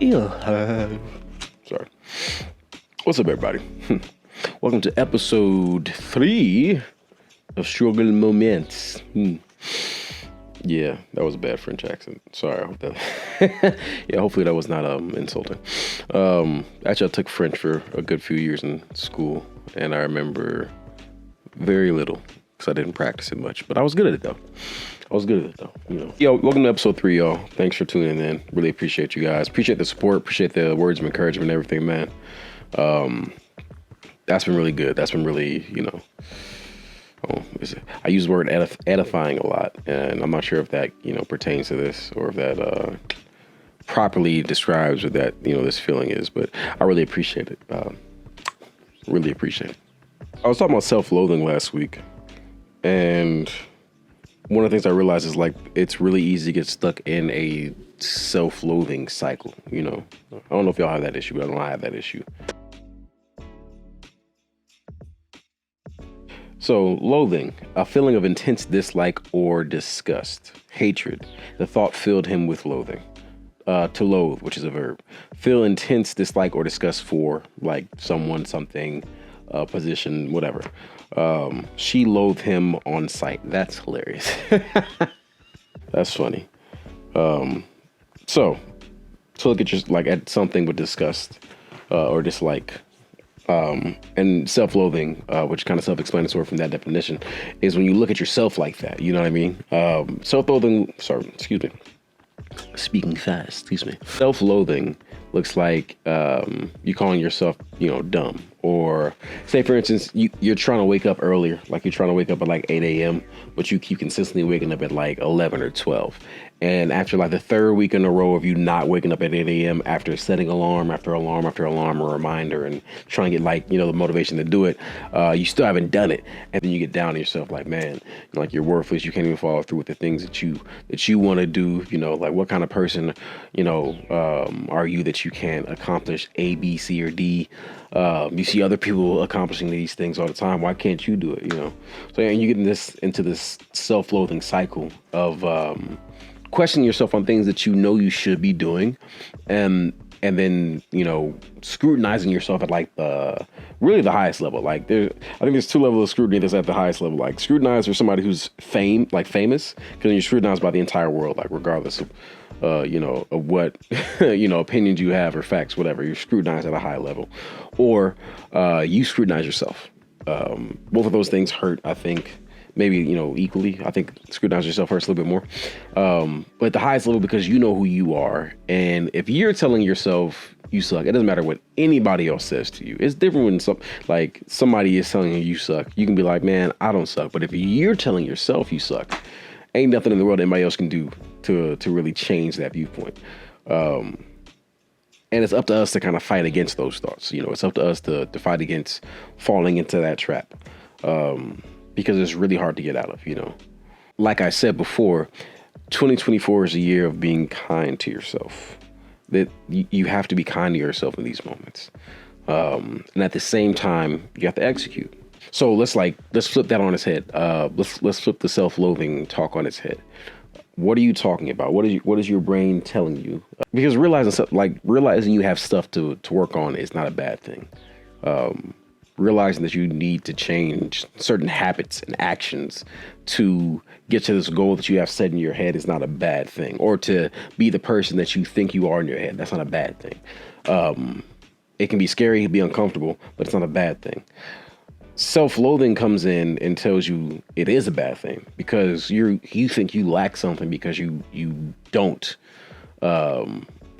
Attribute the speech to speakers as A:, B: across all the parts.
A: Sorry. What's up, everybody? Welcome to episode 3 of Struggle Moments. Yeah, that was a bad French accent. Sorry. I hope that. Yeah, hopefully that was not insulting. Actually, I took French for a good few years in school, and I remember very little because I didn't practice it much. But I was good at it though. Yo, welcome to episode 3, y'all. Thanks for tuning in. Really appreciate you guys. Appreciate the support. Appreciate the words of encouragement and everything, man. That's been really good. That's been really, I use the word edifying a lot, and I'm not sure if that, pertains to this or if that properly describes what that, this feeling is, but I really appreciate it. Really appreciate it. I was talking about self-loathing last week, and one of the things I realized is it's really easy to get stuck in a self-loathing cycle. I don't know if y'all have that issue, but I don't have that issue. So, loathing, a feeling of intense dislike or disgust, hatred. The thought filled him with loathing. To loathe, which is a verb. Feel intense dislike or disgust for someone, something, position, whatever. She loathed him on sight. That's hilarious. That's funny. So look at at something with disgust or dislike. And self-loathing, which kind of self-explanatory from that definition, is when you look at yourself like that. You know what I mean? Self-loathing. Sorry, excuse me. Speaking fast. Excuse me. Self-loathing looks like you calling yourself, dumb. Or say, for instance, you're trying to wake up earlier, like you're trying to wake up at 8 a.m., but you keep consistently waking up at 11 or 12. And after the third week in a row of you not waking up at 8 a.m. after setting alarm after alarm after alarm or reminder and trying to get the motivation to do it, you still haven't done it. And then you get down on yourself man, you're worthless. You can't even follow through with the things that you want to do. What kind of person, are you that you can't accomplish A, B, C, or D? You see other people accomplishing these things all the time. Why can't you do it? So and you get into this self-loathing cycle of questioning yourself on things that you should be doing, and then scrutinizing yourself at the highest level. I think there's 2 levels of scrutiny that's at the highest level. Scrutinize for somebody who's famous, because you're scrutinized by the entire world, regardless of of what opinions you have or facts, whatever. You're scrutinized at a high level, or you scrutinize yourself. Both of those things hurt, I think. Maybe, equally. I think scrutinize yourself hurts a little bit more. But at the highest level, because you know who you are. And if you're telling yourself you suck, it doesn't matter what anybody else says to you. It's different when somebody is telling you suck. You can be like, man, I don't suck. But if you're telling yourself you suck, ain't nothing in the world anybody else can do to really change that viewpoint. And it's up to us to kind of fight against those thoughts. It's up to us to fight against falling into that trap. Because it's really hard to get out of, Like I said before, 2024 is a year of being kind to yourself. That you have to be kind to yourself in these moments. And at the same time, you have to execute. So let's flip that on its head. Let's flip the self-loathing talk on its head. What are you talking about? What is your brain telling you? Because realizing you have stuff to work on is not a bad thing. Realizing that you need to change certain habits and actions to get to this goal that you have set in your head is not a bad thing. Or to be the person that you think you are in your head, that's not a bad thing. It can be scary, it can be uncomfortable, but it's not a bad thing. Self-loathing comes in and tells you it is a bad thing because you think you lack something because you don't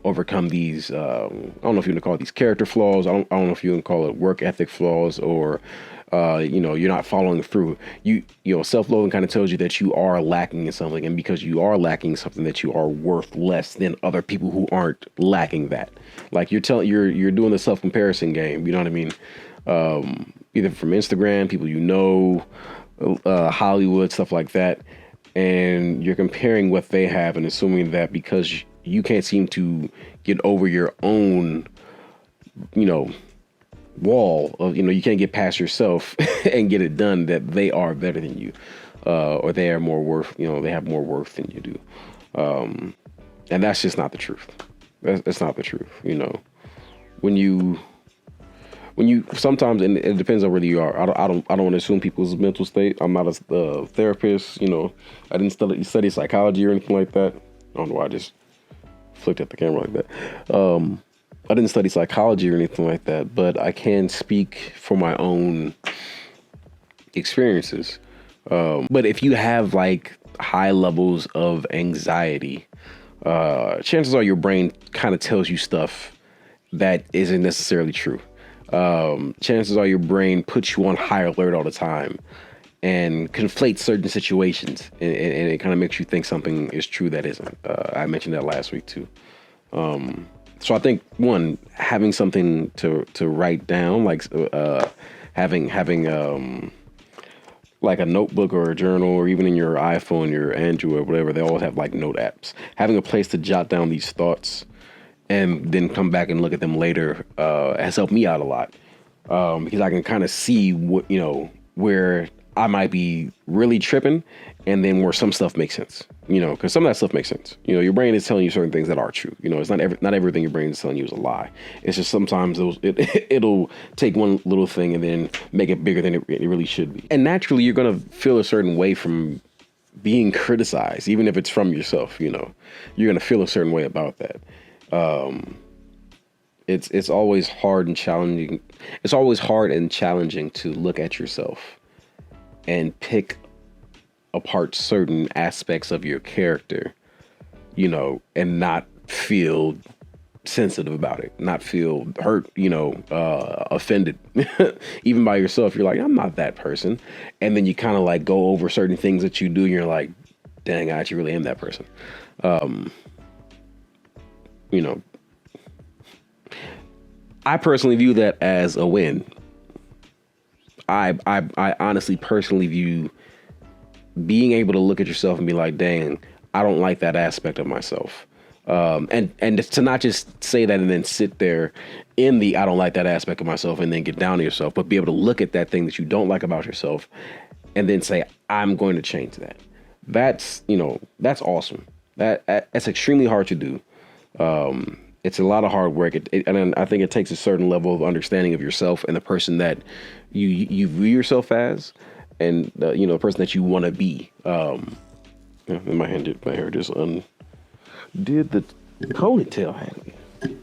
A: overcome these, I don't know if you want to call it these character flaws. I don't know if you can call it work ethic flaws or, you're not following through. Self-loathing kind of tells you that you are lacking in something. And because you are lacking something, that you are worth less than other people who aren't lacking that. You're doing the self-comparison game. You know what I mean? Either from Instagram, people, Hollywood, stuff like that. And you're comparing what they have and assuming that because you can't seem to get over your own, wall of, you can't get past yourself and get it done, that they are better than you, or they are more worth, they have more worth than you do. And that's just not the truth. That's not the truth. You know, when you sometimes, and it depends on where you are. I don't want to assume people's mental state. I'm not a therapist. You know, I didn't study psychology or anything like that. I don't know why I just flicked at the camera like that. I didn't study psychology or anything like that, but I can speak for my own experiences. But if you have like high levels of anxiety, chances are your brain kind of tells you stuff that isn't necessarily true. Chances are your brain puts you on high alert all the time and conflates certain situations, and it kind of makes you think something is true that isn't. I mentioned that last week too. So I think one, having something to write down, like having like a notebook or a journal, or even in your iPhone, your Android, whatever, they always have like note apps. Having a place to jot down these thoughts and then come back and look at them later has helped me out a lot, because I can kind of see what, you know, where I might be really tripping, and then where some stuff makes sense, you know, because some of that stuff makes sense. You know, your brain is telling you certain things that are true. You know, it's not everything your brain is telling you is a lie. It's just sometimes it'll take one little thing and then make it bigger than it really should be. And naturally, you're gonna feel a certain way from being criticized, even if it's from yourself. You know, you're gonna feel a certain way about that. It's always hard and challenging. It's always hard and challenging to look at yourself and pick apart certain aspects of your character, you know, and not feel sensitive about it, not feel hurt, you know, offended, even by yourself. You're like, I'm not that person. And then you kind of like go over certain things that you do, and you're like, dang, I actually really am that person. You know, I personally view that as a win. I honestly personally view being able to look at yourself and be like, dang, I don't like that aspect of myself. And to not just say that and then sit there in the I don't like that aspect of myself and then get down to yourself, but be able to look at that thing that you don't like about yourself and then say, I'm going to change that. That's, you know, that's awesome. That's extremely hard to do. It's a lot of hard work. And I think it takes a certain level of understanding of yourself and the person that you view yourself as, and you know, the person that you want to be. And my hair just undid the ponytail hang.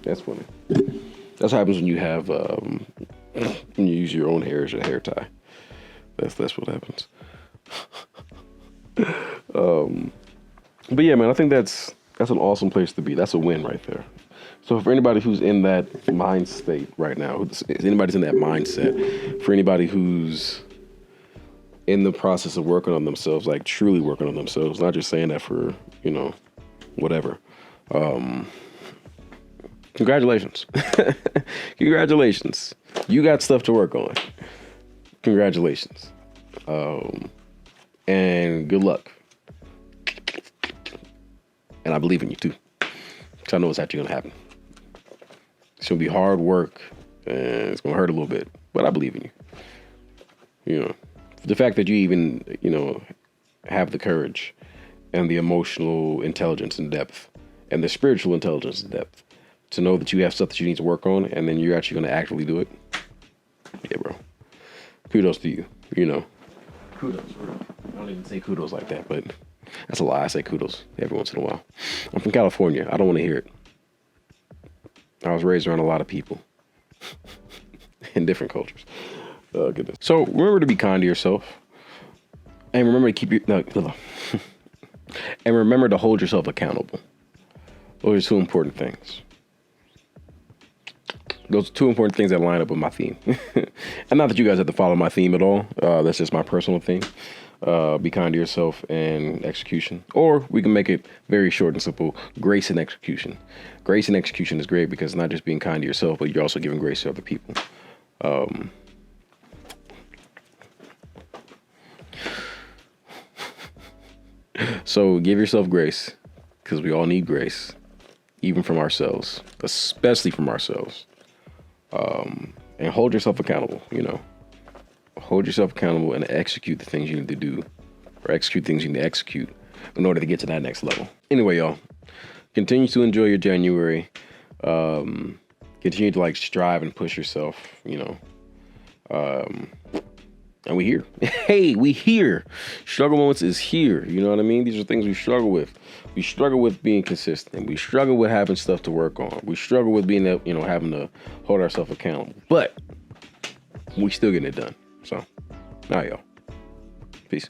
A: That's funny. That's what happens when you have when you use your own hair as your hair tie. That's what happens. But yeah, man, I think that's an awesome place to be. That's a win right there. So for anybody who's in that mind state right now, if anybody's in that mindset, for anybody who's in the process of working on themselves, like truly working on themselves, not just saying that for, you know, whatever. Congratulations. Congratulations. You got stuff to work on. Congratulations. And good luck. And I believe in you too, because I know it's actually going to happen. It's going to be hard work, and it's going to hurt a little bit, but I believe in you. You know, the fact that you even, you know, have the courage and the emotional intelligence and depth and the spiritual intelligence and depth to know that you have stuff that you need to work on, and then you're actually going to actively do it. Yeah, bro. Kudos to you, you know. Kudos. I don't even say kudos like that, but that's a lie. I say kudos every once in a while. I'm from California. I don't want to hear it. I was raised around a lot of people in different cultures. Oh, goodness. So remember to be kind to yourself, and remember to keep your and remember to hold yourself accountable. Those are two important things. Those are two important things that line up with my theme. And not that you guys have to follow my theme at all. That's just my personal theme. Be kind to yourself and execution. Or we can make it very short and simple. Grace and execution. Grace and execution is great because it's not just being kind to yourself, but you're also giving grace to other people. So give yourself grace, because we all need grace, even from ourselves, especially from ourselves. And hold yourself accountable, you know. Hold yourself accountable and execute the things you need to do, or execute things you need to execute in order to get to that next level. Anyway, y'all, continue to enjoy your January. Continue to like strive and push yourself, and we here. Hey, we here. Struggle moments is here. You know what I mean? These are things we struggle with. We struggle with being consistent. We struggle with having stuff to work on. We struggle with being, having to hold ourselves accountable. But we still getting it done. So, all right, y'all. Peace.